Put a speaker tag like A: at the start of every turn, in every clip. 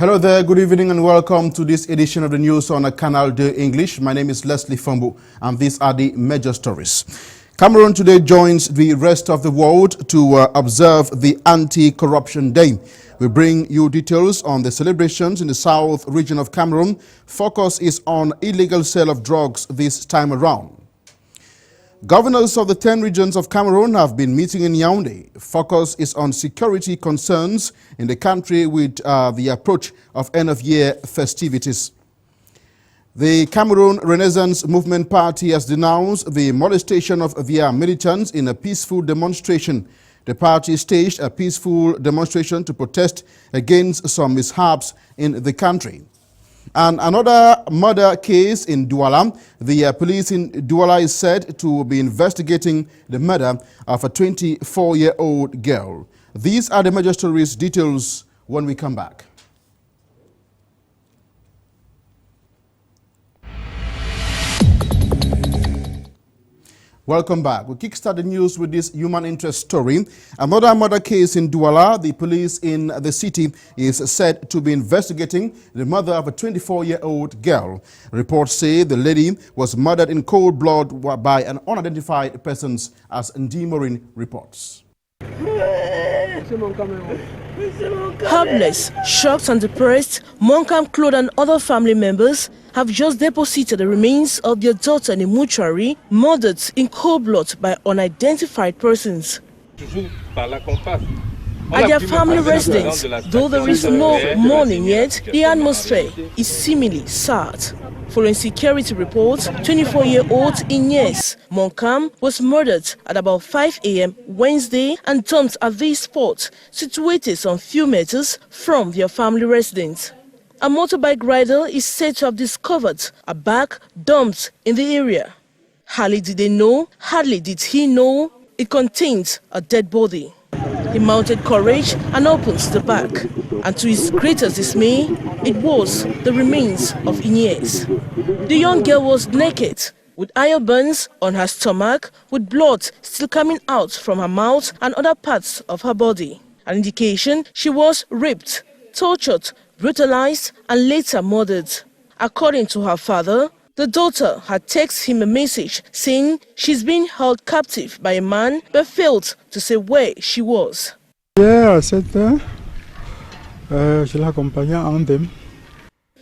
A: Hello there, good evening and welcome to this edition of the news on Canal English. My name is Lesley Fombuh and these are the major stories. Cameroon today joins the rest of the world to observe the Anti-Corruption Day. We bring you details on the celebrations in the south region of Cameroon. Focus is on illegal sale of drugs this time around. Governors of the 10 regions of Cameroon have been meeting in Yaoundé. Focus is on security concerns in the country with the approach of end-of-year festivities. The Cameroon Renaissance Movement Party has denounced the molestation of their militants in a peaceful demonstration. The party staged a peaceful demonstration to protest against some mishaps in the country. And another murder case in Douala. The police in Douala is said to be investigating the murder of a 24-year-old girl. These are the major stories. Details when we come back. Welcome back. We kickstart the news with this human interest story. Another murder case in Douala. The police in the city is said to be investigating the murder of a 24-year-old girl. Reports say the lady was murdered in cold blood by an unidentified person, as Ndimorin reports.
B: Helpless, shocked and depressed, Monkam, Claude and other family members have just deposited the remains of their daughter in a mortuary, murdered in cold blood by unidentified persons. At their family residence, though there is no mourning yet, the atmosphere is seemingly sad. Following security reports, 24-year-old Ines Monkam was murdered at about 5 a.m. Wednesday and dumped at this spot, situated some few meters from their family residence. A motorbike rider is said to have discovered a bag dumped in the area. Hardly did they know, hardly did he know, it contained a dead body. He mounted courage and opens the bag, and to his greatest dismay, it was the remains of Ines. The young girl was naked, with iron burns on her stomach, with blood still coming out from her mouth and other parts of her body. An indication she was raped, tortured, brutalized and later murdered. According to her father, the daughter had texted him a message saying she's being held captive by a man but failed to say where she was.
C: Yeah, I said je l'accompagnais en them.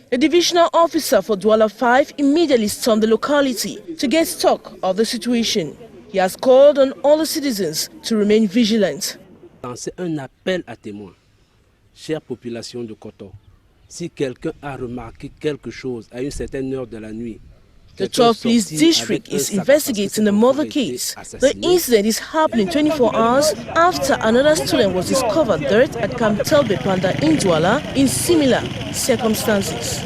B: The divisional officer for Douala 5 immediately stormed the locality to get stock of the situation. He has called on all the citizens to remain vigilant.
D: C'est un appel à témoins. Chère population de Koto, si quelqu'un a remarqué quelque chose à une certaine heure de la nuit,
B: the 12th Police District is investigating the murder case. The incident is happening 24 hours after another student was discovered dead at Camp Telbe Panda in Douala in similar circumstances.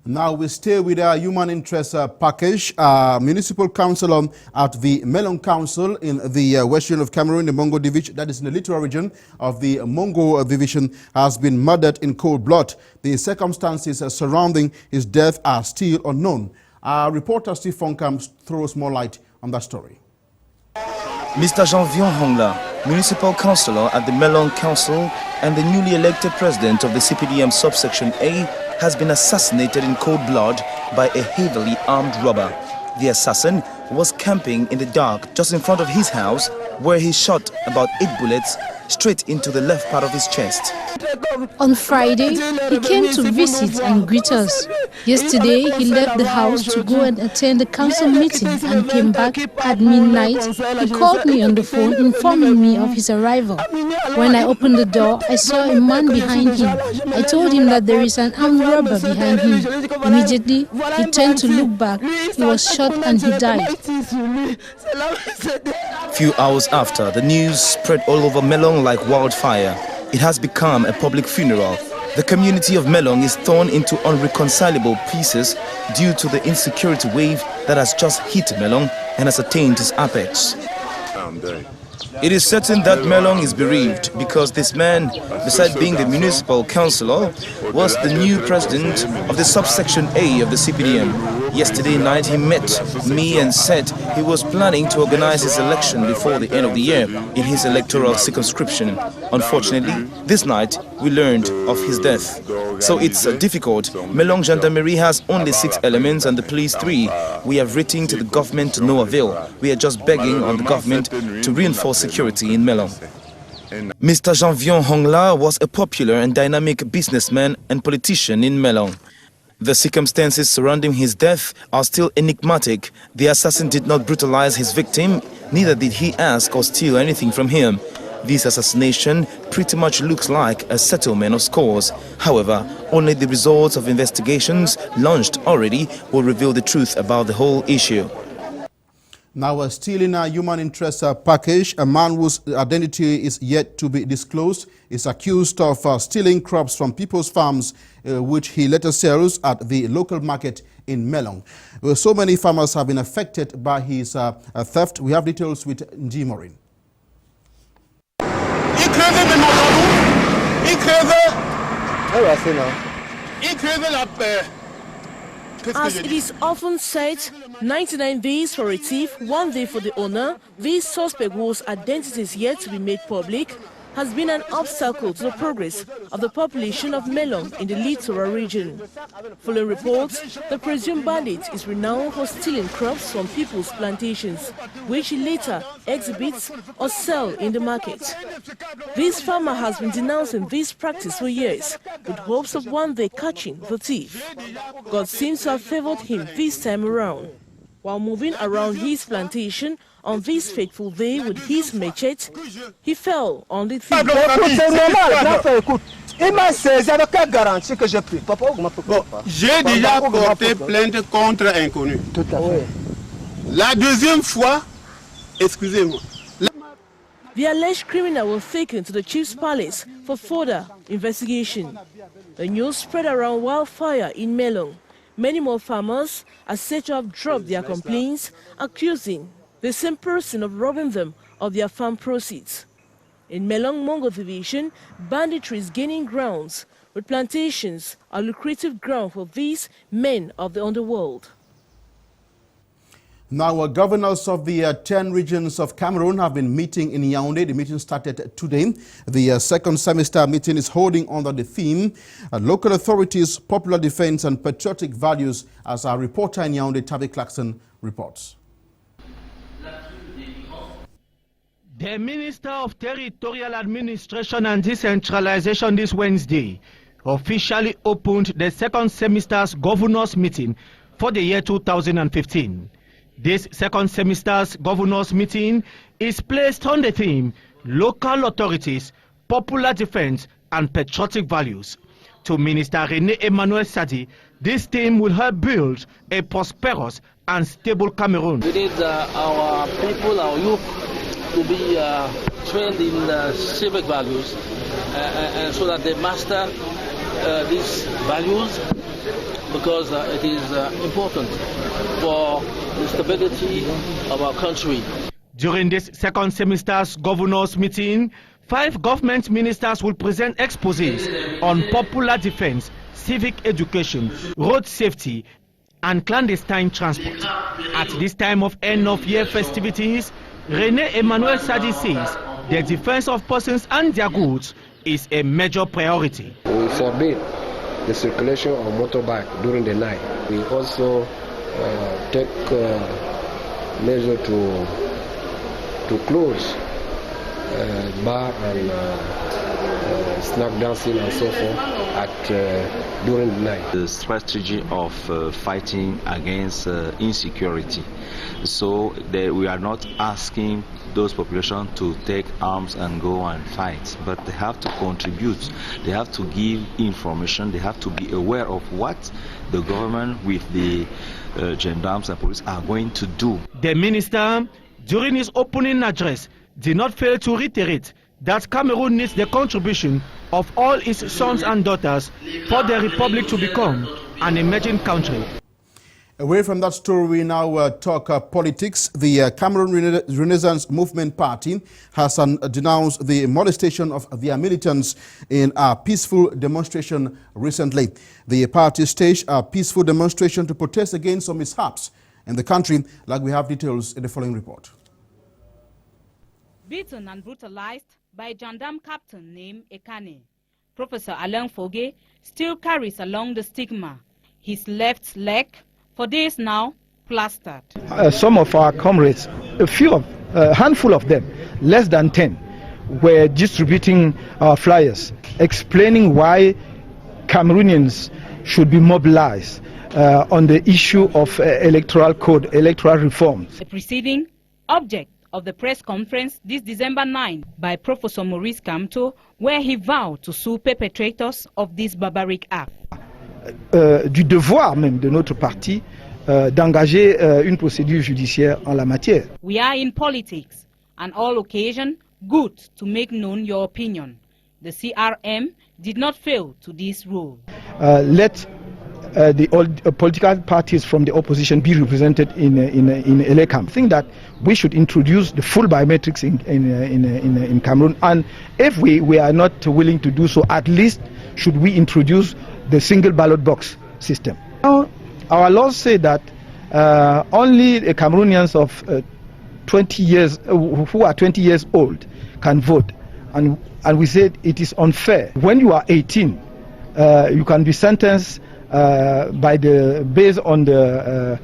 A: Now we stay with our human interest package. Municipal councillor at the Melon Council in the west region of Cameroon, the Mongo division, that is in the littoral region of the Mongo division, has been murdered in cold blood. The circumstances surrounding his death are still unknown. Our reporter Steve Fonkam throws more light on that story.
E: Mr. Jean-Vion Hongla, municipal councillor at the Melon Council and the newly elected president of the CPDM subsection A, has been assassinated in cold blood by a heavily armed robber. The assassin was camping in the dark just in front of his house, where he shot about 8 bullets straight into the left part of his chest.
F: On Friday, he came to visit and greet us. Yesterday, he left the house to go and attend the council meeting and came back at midnight. He called me on the phone informing me of his arrival. When I opened the door, I saw a man behind him. I told him that there is an armed robber behind him. Immediately, he turned to look back. He was shot and he died.
E: Few hours after, the news spread all over Melong like wildfire. It has become a public funeral. The community of Melong is torn into unreconcilable pieces due to the insecurity wave that has just hit Melong and has attained its apex. It is certain that Melong is bereaved because this man, besides being the municipal councillor, was the new president of the subsection A of the CPDM. Yesterday night he met me and said he was planning to organize his election before the end of the year in his electoral circumscription. Unfortunately, this night we learned of his death. So it's difficult. Melong Gendarmerie has only 6 elements and the police 3. We have written to the government to no avail. We are just begging on the government to reinforce security in Melong. Mr. Janvion Hongla was a popular and dynamic businessman and politician in Melong. The circumstances surrounding his death are still enigmatic. The assassin did not brutalize his victim, neither did he ask or steal anything from him. This assassination pretty much looks like a settlement of scores. However, only the results of investigations launched already will reveal the truth about the whole issue.
A: Now, stealing a human interest package, a man whose identity is yet to be disclosed is accused of stealing crops from people's farms, which he later sells at the local market in Melong. So many farmers have been affected by his theft. We have details with Nji Morin.
B: As it is often said, 99 days for a thief, 1 day for the owner, this suspect whose identity is yet to be made public has been an obstacle to the progress of the population of Melong in the littoral region. Following reports, the presumed bandit is renowned for stealing crops from people's plantations, which he later exhibits or sells in the market. This farmer has been denouncing this practice for years, with hopes of one day catching the thief. God seems to have favored him this time around. While moving around his plantation on this fateful day with his machete, he fell on the thief.
G: J'ai déjà porté plainte contre inconnu. La deuxième fois, excusez-moi.
B: The alleged criminal was taken to the chief's palace for further investigation. The news spread around wildfire in Melong. Many more farmers are said to have dropped their complaints, accusing the same person of robbing them of their farm proceeds. In Melong Mongo division, banditry is gaining grounds, with plantations a lucrative ground for these men of the underworld.
A: Now, governors of the 10 regions of Cameroon have been meeting in Yaoundé. The meeting started today. The second semester meeting is holding under the theme Local Authorities, Popular Defense and Patriotic Values, as our reporter in Yaoundé, Tavi Clarkson, reports.
H: The Minister of Territorial Administration and Decentralization this Wednesday officially opened the second semester's governors meeting for the year 2015. This second semester's governors meeting is placed on the theme Local Authorities, Popular Defense and Patriotic Values. To Minister René Emmanuel Sadi, this theme will help build a prosperous and stable Cameroon.
I: We need our people, our youth, to be trained in civic values and so that they master these values, because it is important for the stability of our country.
H: During this second semester's governors meeting, 5 government ministers will present exposés on popular defense, civic education, road safety, and clandestine transport. At this time of end-of-year festivities, René Emmanuel Sadi says the defense of persons and their goods is a major priority.
J: We forbid the circulation of motorbike during the night. We also take measure to close bar and snack dancing and so forth during the night.
K: The strategy of fighting against insecurity. So we are not asking those populations to take arms and go and fight, but they have to contribute, they have to give information, they have to be aware of what the government with the gendarmes and police are going to do.
H: The minister, during his opening address, did not fail to reiterate that Cameroon needs the contribution of all its sons and daughters for the republic to become an emerging country.
A: Away from that story, we now talk politics. The Cameroon Renaissance Movement Party has denounced the molestation of their militants in a peaceful demonstration recently. The party staged a peaceful demonstration to protest against some mishaps in the country, like we have details in the following report.
L: Beaten and brutalized by a gendarme captain named Ekane, Professor Lesley Fombuh still carries along the stigma. His left leg, for days now, plastered.
C: Some of our comrades, a handful of them, less than 10, were distributing flyers explaining why Cameroonians should be mobilized on the issue of electoral code, electoral reforms.
L: The preceding object of the press conference this December 9 by Professor Maurice Kamto, where he vowed to sue perpetrators of this barbaric act.
C: Du devoir même de notre parti d'engager une procédure judiciaire en la matière.
L: We are in politics, and all occasion good to make known your opinion. The CRM did not fail to this rule.
C: Let the political parties from the opposition be represented in ELECAM. I think that we should introduce the full biometrics in Cameroon, and if we are not willing to do so, at least should we introduce the single ballot box system. Now, our laws say that only the Cameroonians of 20 years who are 20 years old can vote, and we said it is unfair. When you are 18, you can be sentenced based on the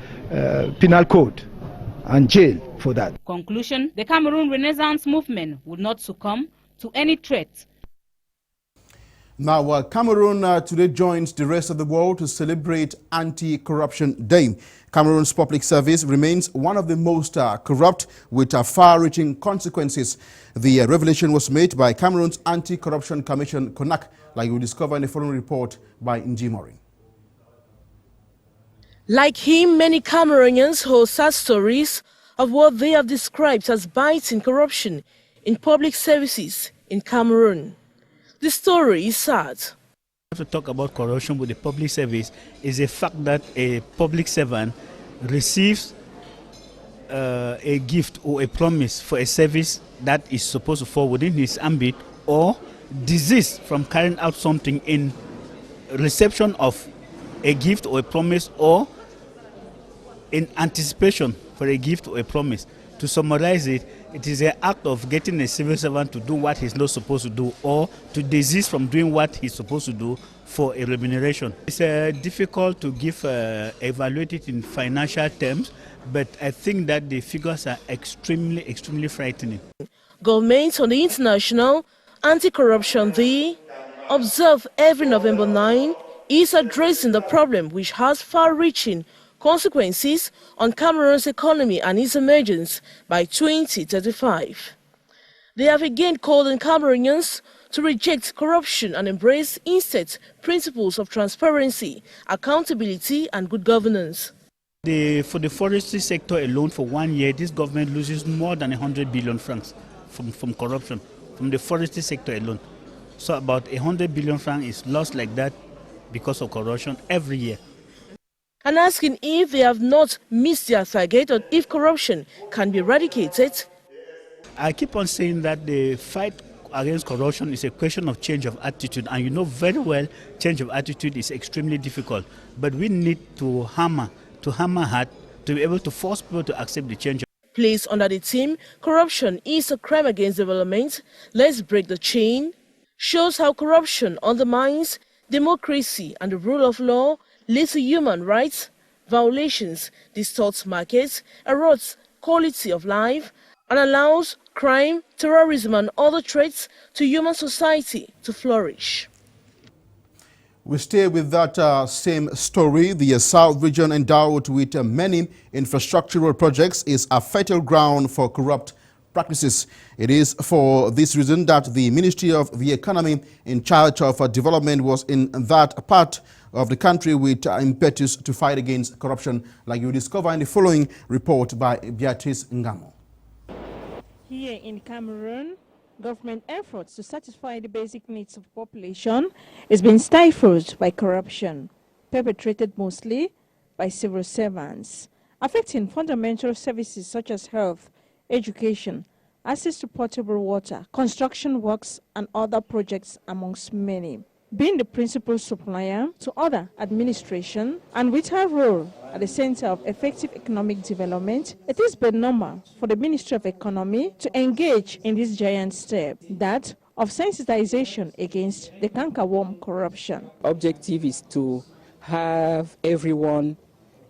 C: penal code and jail for that.
L: Conclusion: the Cameroon Renaissance Movement would not succumb to any threat.
A: Now, Cameroon today joins the rest of the world to celebrate Anti-Corruption Day. Cameroon's public service remains one of the most corrupt, with far-reaching consequences. The revelation was made by Cameroon's Anti-Corruption Commission, CONAC, like we discover in the following report by Nji Mori.
B: Like him, many Cameroonians hold sad stories of what they have described as biting corruption in public services in Cameroon. The story is sad.
M: To talk about corruption with the public service is the fact that a public servant receives a gift or a promise for a service that is supposed to fall within his ambit, or desist from carrying out something in reception of a gift or a promise, or in anticipation for a gift or a promise. To summarize it, it is an act of getting a civil servant to do what he's not supposed to do, or to desist from doing what he's supposed to do for a remuneration. It's difficult to evaluate it in financial terms, but I think that the figures are extremely frightening.
B: Government on the International Anti-Corruption Day, observed every November 9, is addressing the problem, which has far-reaching consequences on Cameroon's economy and its emergence by 2035. They have again called on Cameroonians to reject corruption and embrace instead principles of transparency, accountability and good governance.
M: For the forestry sector alone, for 1 year, this government loses more than 100 billion francs from corruption, from the forestry sector alone. So about 100 billion francs is lost like that because of corruption every year.
B: And asking if they have not missed their target or if corruption can be eradicated.
M: I keep on saying that the fight against corruption is a question of change of attitude, and you know very well change of attitude is extremely difficult. But we need to hammer hard to be able to force people to accept the change.
B: Placed under the theme, corruption is a crime against development, let's break the chain, shows how corruption undermines democracy and the rule of law, leads to human rights violations, distorts markets, erodes quality of life, and allows crime, terrorism and other threats to human society to flourish.
A: We stay with that same story. The South region, endowed with many infrastructural projects, is a fertile ground for corrupt practices. It is for this reason that the Ministry of the Economy, in charge of development, was in that part of the country with impetus to fight against corruption, like you discover in the following report by Beatrice Ngamo.
N: Here in Cameroon, government efforts to satisfy the basic needs of the population is being stifled by corruption, perpetrated mostly by civil servants, affecting fundamental services such as health, education, access to potable water, construction works, and other projects, amongst many. Being the principal supplier to other administration and with her role at the center of effective economic development, it is but normal for the Ministry of Economy to engage in this giant step, that of sensitization against the cankerworm corruption.
O: Objective is to have everyone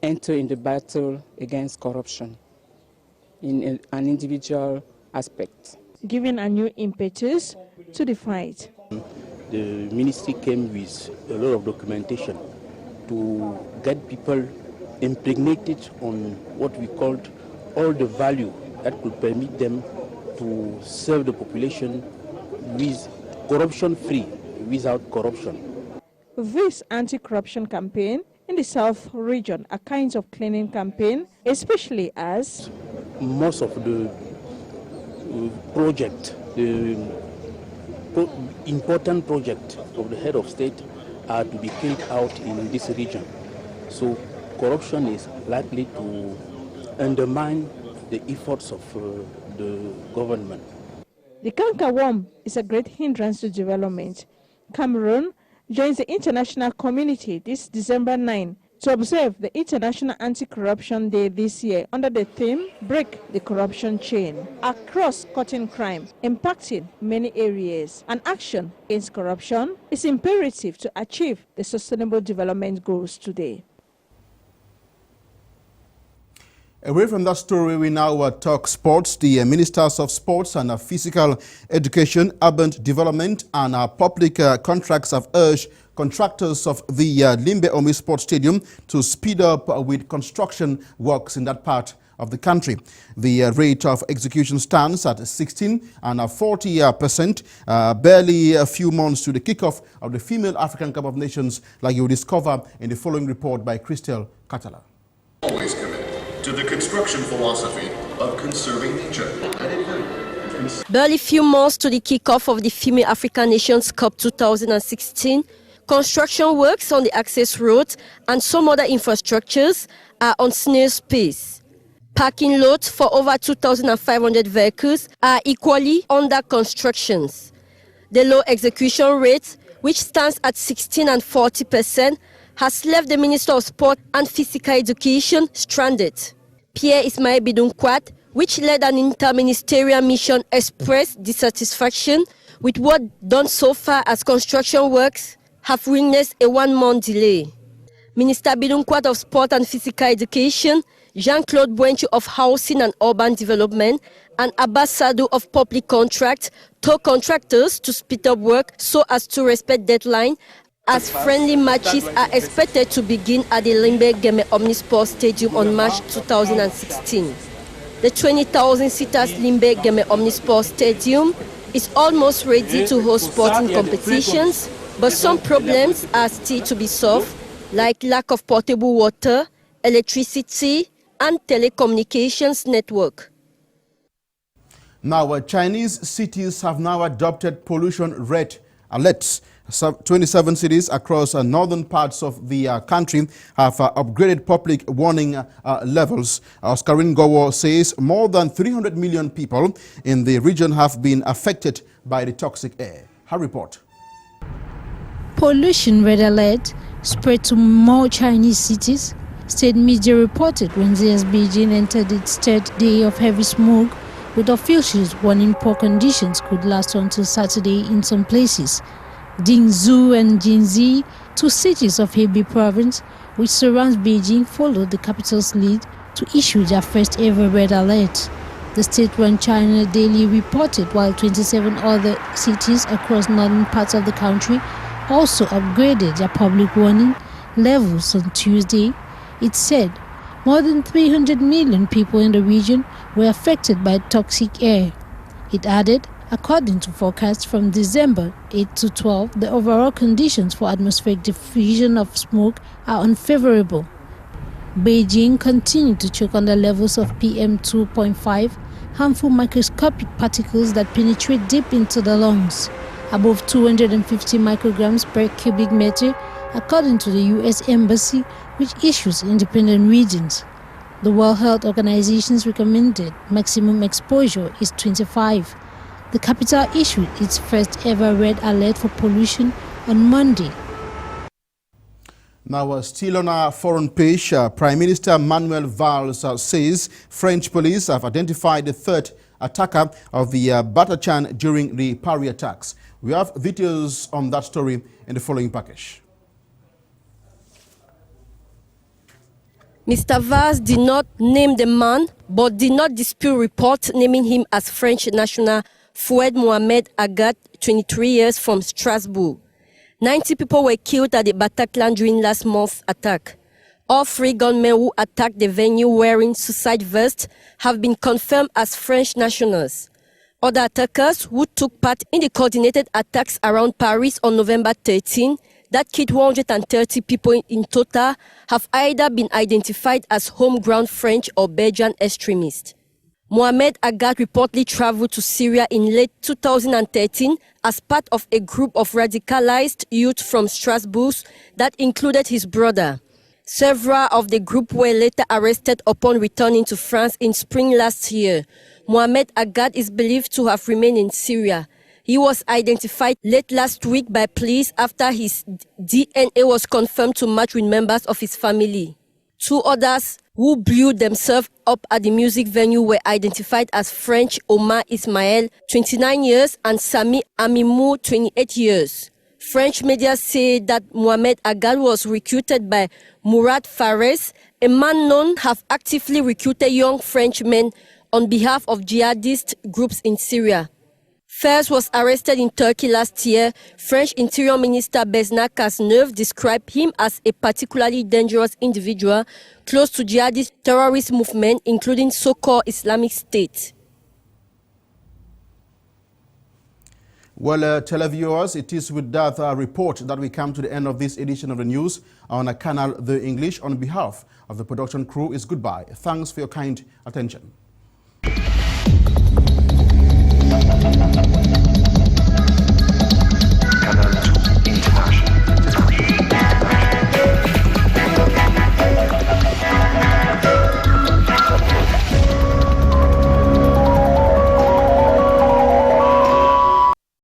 O: enter in the battle against corruption in an individual aspect.
N: Giving a new impetus to the fight.
P: The ministry came with a lot of documentation to get people impregnated on what we called all the value that could permit them to serve the population with corruption-free, without corruption.
N: This anti-corruption campaign in the South region, a kind of cleaning campaign, especially as
P: most of the project, the important project of the head of state are to be carried out in this region. So corruption is likely to undermine the efforts of the government.
N: The cankerworm is a great hindrance to development. Cameroon joins the international community this December 9 to observe the International Anti-Corruption Day this year under the theme Break the Corruption Chain, a cross-cutting crime impacting many areas. An action against corruption is imperative to achieve the Sustainable Development Goals today.
A: Away from that story, we now talk sports. The Ministers of Sports and Physical Education, Urban Development and Public Contracts have urged contractors of the Limbe Omi Sports Stadium to speed up with construction works in that part of the country. The rate of execution stands at 16 and 40%, barely a few months to the kickoff of the Female African Cup of Nations, like you will discover in the following report by Christel Catala.
Q: Always committed to the construction philosophy of conserving nature.
R: Barely few months to the kickoff of the Female African Nations Cup 2016, construction works on the access roads and some other infrastructures are on snail's pace. Parking lots for over 2,500 vehicles are equally under constructions. The low execution rate, which stands at 16 and 40%, has left the Minister of Sport and Physical Education stranded. Pierre Ismail Bidunkwat, which led an interministerial mission, expressed dissatisfaction with what done so far as construction works have witnessed a 1-month delay. Minister Bidunkwat of Sport and Physical Education, Jean-Claude Bwenchu of Housing and Urban Development, and Abbas Sadou of Public Contract told contractors to speed up work so as to respect deadline, as friendly matches are expected to begin at the Limbe Geme Omnisport Stadium on March 2016. The 20,000-seaters Limbe Geme Omnisport Stadium is almost ready to host sporting competitions, but some problems are still to be solved, like lack of potable water, electricity, and telecommunications network.
A: Now, Chinese cities have now adopted pollution red alerts. 27 cities across northern parts of the country have upgraded public warning levels. Oscarin Gowo says more than 300 million people in the region have been affected by the toxic air. Her report.
F: Pollution red alert spread to more Chinese cities. State media reported Wednesday as Beijing entered its third day of heavy smoke, with officials warning poor conditions could last until Saturday in some places. Dingzhou and Jinzi, two cities of Hebei province, which surrounds Beijing, followed the capital's lead to issue their first ever red alert. The state-run China Daily reported, while 27 other cities across northern parts of the country also upgraded their public warning levels on Tuesday. It said more than 300 million people in the region were affected by toxic air. It added, according to forecasts from December 8 to 12, the overall conditions for atmospheric diffusion of smoke are unfavorable. Beijing continued to choke on the levels of PM2.5, harmful microscopic particles that penetrate deep into the lungs. Above 250 micrograms per cubic meter according to the U.S. Embassy, which issues independent readings. The World Health Organization's recommended maximum exposure is 25. The capital issued its first ever red alert for pollution on Monday.
A: Now, still on our foreign page, Prime Minister Manuel Valls says French police have identified the third attacker of the Bataclan during the Paris attacks. We have videos on that story in the following package.
R: Mr. Valls did not name the man, but did not dispute reports naming him as French national Fouad Mohamed Agat, 23 years, from Strasbourg. 90 people were killed at the Bataclan during last month's attack. All 3 gunmen who attacked the venue wearing suicide vests have been confirmed as French nationals. Other attackers who took part in the coordinated attacks around Paris on November 13 that killed 130 people in total have either been identified as homegrown French or Belgian extremists. Mohamed Agat reportedly traveled to Syria in late 2013 as part of a group of radicalized youth from Strasbourg that included his brother. Several of the group were later arrested upon returning to France in spring last year. Mohamed Agat is believed to have remained in Syria. He was identified late last week by police after his DNA was confirmed to match with members of his family. 2 others who blew themselves up at the music venue were identified as French Omar Ismail, 29 years, and Sami Amimou, 28 years. French media say that Mohamed Agat was recruited by Mourad Fares, a man known to have actively recruited young French men on behalf of jihadist groups in Syria. Fares was arrested in Turkey last year. French Interior Minister Besna Cazeneuve described him as a particularly dangerous individual close to jihadist terrorist movement, including so-called Islamic State.
A: Well, televiewers, it is with that report that we come to the end of this edition of the news on Canal The English. On behalf of the production crew, is goodbye. Thanks for your kind attention.